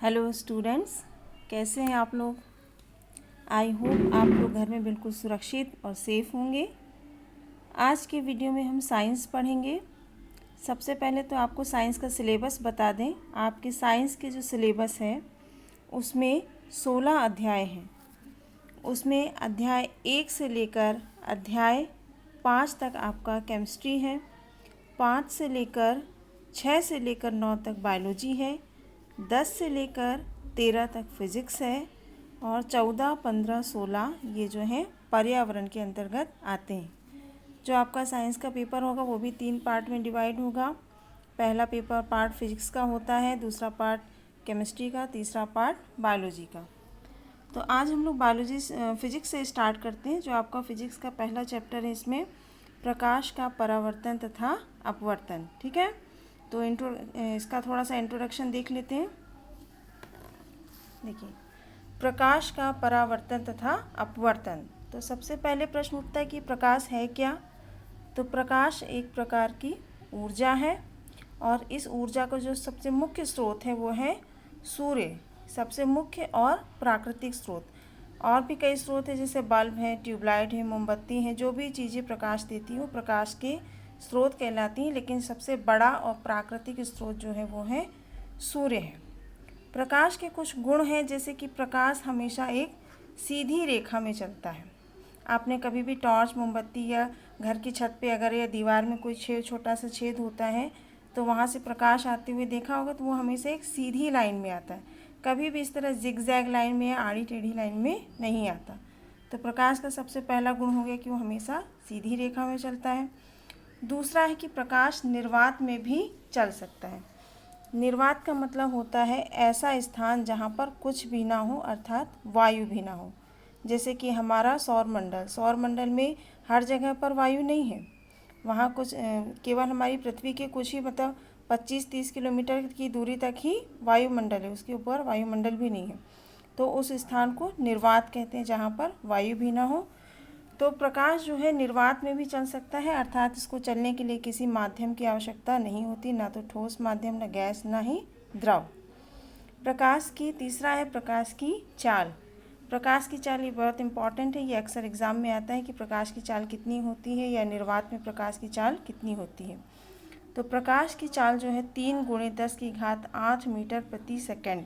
Hello students, कैसे हैं आप लोग। आई होप आप लोग घर में बिल्कुल सुरक्षित और सेफ़ होंगे। आज के वीडियो में हम साइंस पढ़ेंगे। सबसे पहले तो आपको साइंस का सिलेबस बता दें। आपके साइंस के जो सिलेबस है उसमें 16 अध्याय हैं। उसमें अध्याय 1 से लेकर अध्याय 5 तक आपका केमिस्ट्री है, 5 से लेकर 6 से लेकर 9 तक बायोलॉजी है, 10 से लेकर 13 तक फिज़िक्स है और 14, 15, 16 ये जो हैं पर्यावरण के अंतर्गत आते हैं। जो आपका साइंस का पेपर होगा वो भी 3 पार्ट में डिवाइड होगा। पहला पेपर पार्ट फिज़िक्स का होता है, दूसरा पार्ट केमिस्ट्री का, तीसरा पार्ट बायोलॉजी का। तो आज हम लोग बायोलॉजी फिज़िक्स से स्टार्ट करते हैं। जो आपका फिज़िक्स का पहला चैप्टर है, इसमें प्रकाश का परावर्तन तथा अपवर्तन। ठीक है, तो इसका थोड़ा सा इंट्रोडक्शन देख लेते हैं। देखिए, प्रकाश का परावर्तन तथा अपवर्तन। तो सबसे पहले प्रश्न उठता है कि प्रकाश है क्या। तो प्रकाश एक प्रकार की ऊर्जा है और इस ऊर्जा का जो सबसे मुख्य स्रोत है वो है सूर्य। सबसे मुख्य और प्राकृतिक स्रोत। और भी कई स्रोत हैं, जैसे बल्ब है, ट्यूबलाइट है, मोमबत्ती है। जो भी चीज़ें प्रकाश देती हैं वो प्रकाश के स्रोत कहलाती हैं, लेकिन सबसे बड़ा और प्राकृतिक स्रोत जो है वो है सूर्य है। प्रकाश के कुछ गुण हैं, जैसे कि प्रकाश हमेशा एक सीधी रेखा में चलता है। आपने कभी भी टॉर्च, मोमबत्ती या घर की छत पे अगर या दीवार में कोई छोटा सा छेद होता है तो वहाँ से प्रकाश आते हुए देखा होगा, तो वो हमेशा एक सीधी लाइन में आता है। कभी भी इस तरह जिगजैग लाइन में या आड़ी टेढ़ी लाइन में नहीं आता। तो प्रकाश का सबसे पहला गुण हो गया कि वो हमेशा सीधी रेखा में चलता है। दूसरा है कि प्रकाश निर्वात में भी चल सकता है। निर्वात का मतलब होता है ऐसा स्थान जहाँ पर कुछ भी ना हो, अर्थात वायु भी ना हो। जैसे कि हमारा सौर मंडल में हर जगह पर वायु नहीं है। वहाँ कुछ केवल हमारी पृथ्वी के कुछ ही 25-30 किलोमीटर की दूरी तक ही वायुमंडल है, उसके ऊपर वायुमंडल भी नहीं है। तो उस स्थान को निर्वात कहते हैं, जहाँ पर वायु भी ना हो। तो प्रकाश जो है निर्वात में भी चल सकता है, अर्थात इसको चलने के लिए किसी माध्यम की आवश्यकता नहीं होती, ना तो ठोस माध्यम, ना गैस, ना ही द्रव। प्रकाश की तीसरा है प्रकाश की चाल। प्रकाश की चाल ये बहुत इंपॉर्टेंट है। ये अक्सर एग्जाम में आता है कि प्रकाश की चाल कितनी होती है या निर्वात में प्रकाश की चाल कितनी होती है। तो प्रकाश की चाल जो है 3 × 10⁸ मीटर प्रति सेकेंड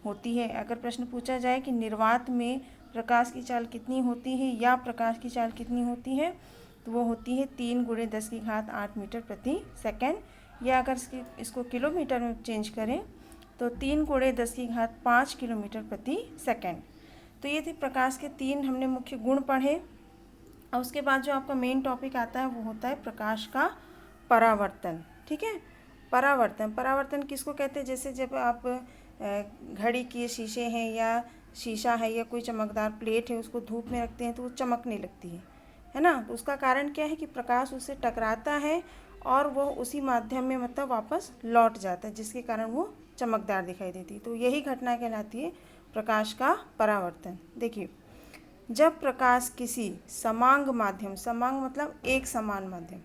होती है। अगर प्रश्न पूछा जाए कि निर्वात में प्रकाश की चाल कितनी होती है या प्रकाश की चाल कितनी होती है, तो वो होती है 3 × 10⁸ मीटर प्रति सेकेंड। या अगर इसको किलोमीटर में चेंज करें तो 3 × 10⁵ किलोमीटर प्रति सेकेंड। तो ये थे प्रकाश के 3 हमने मुख्य गुण पढ़े। और उसके बाद जो आपका मेन टॉपिक आता है वो होता है प्रकाश का परावर्तन। ठीक है, परावर्तन किसको कहते हैं। जैसे जब आप घड़ी के शीशे हैं या शीशा है या कोई चमकदार प्लेट है, उसको धूप में रखते हैं तो वो चमकने लगती है ना। तो उसका कारण क्या है कि प्रकाश उससे टकराता है और वो उसी माध्यम में मतलब वापस लौट जाता है, जिसके कारण वो चमकदार दिखाई देती है। तो यही घटना कहलाती है प्रकाश का परावर्तन। देखिए, जब प्रकाश किसी समांग माध्यम, समांग मतलब एक समान माध्यम,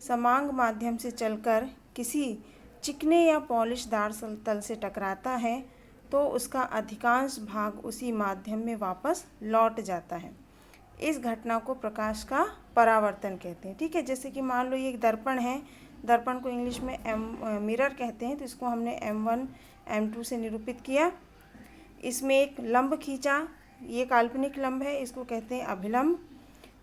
समांग माध्यम से चलकर किसी चिकने या पॉलिशदार तल से टकराता है तो उसका अधिकांश भाग उसी माध्यम में वापस लौट जाता है। इस घटना को प्रकाश का परावर्तन कहते हैं। ठीक है, जैसे कि मान लो ये एक दर्पण है। दर्पण को इंग्लिश में मिरर कहते हैं। तो इसको हमने M1 M2 से निरूपित किया। इसमें एक लंब खींचा, ये काल्पनिक लंब है, इसको कहते हैं अभिलंब।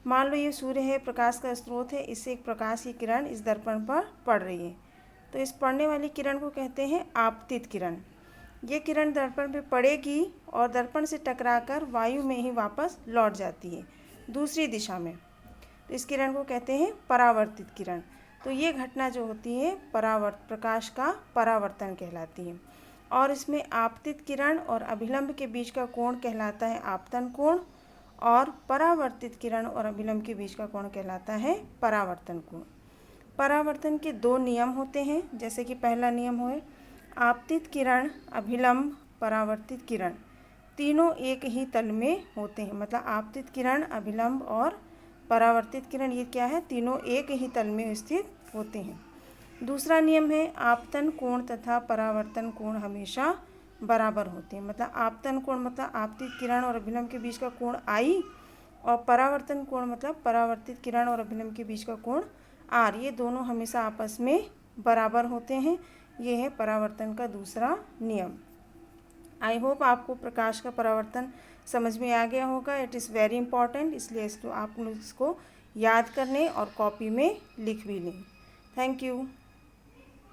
मान लो ये सूर्य है, प्रकाश का स्रोत है, इससे एक प्रकाश की किरण इस दर्पण पर पड़ रही है। तो इस पड़ने वाली किरण को कहते हैं आपतित किरण। ये किरण दर्पण पे पड़ेगी और दर्पण से टकराकर वायु में ही वापस लौट जाती है दूसरी दिशा में। तो इस किरण को कहते हैं परावर्तित किरण। तो ये घटना जो होती है प्रकाश का परावर्तन कहलाती है। और इसमें आपतित किरण और अभिलंब के बीच का कोण कहलाता है आपतन कोण, और परावर्तित किरण और अभिलंब के बीच का कोण कहलाता है परावर्तन कोण। परावर्तन के 2 नियम होते हैं। जैसे कि पहला नियम है आपतित किरण, अभिलंब, परावर्तित किरण तीनों एक ही तल में होते हैं। मतलब आपतित किरण, अभिलंब और परावर्तित किरण ये क्या है, तीनों एक ही तल में स्थित होते हैं। दूसरा नियम है आपतन कोण तथा परावर्तन कोण हमेशा बराबर होते हैं। मतलब आपतन कोण मतलब आपतित किरण और अभिलंब के बीच का कोण आई, और परावर्तन कोण मतलब परावर्तित किरण और अभिलंब के बीच का कोण आर। ये दोनों हमेशा आपस में बराबर होते हैं। ये है परावर्तन का दूसरा नियम। आई होप आपको प्रकाश का परावर्तन समझ में आ गया होगा। इट इज़ वेरी इंपॉर्टेंट, इसलिए इसको आप लोग इसको याद करने और कॉपी में लिख भी लें। Thank you.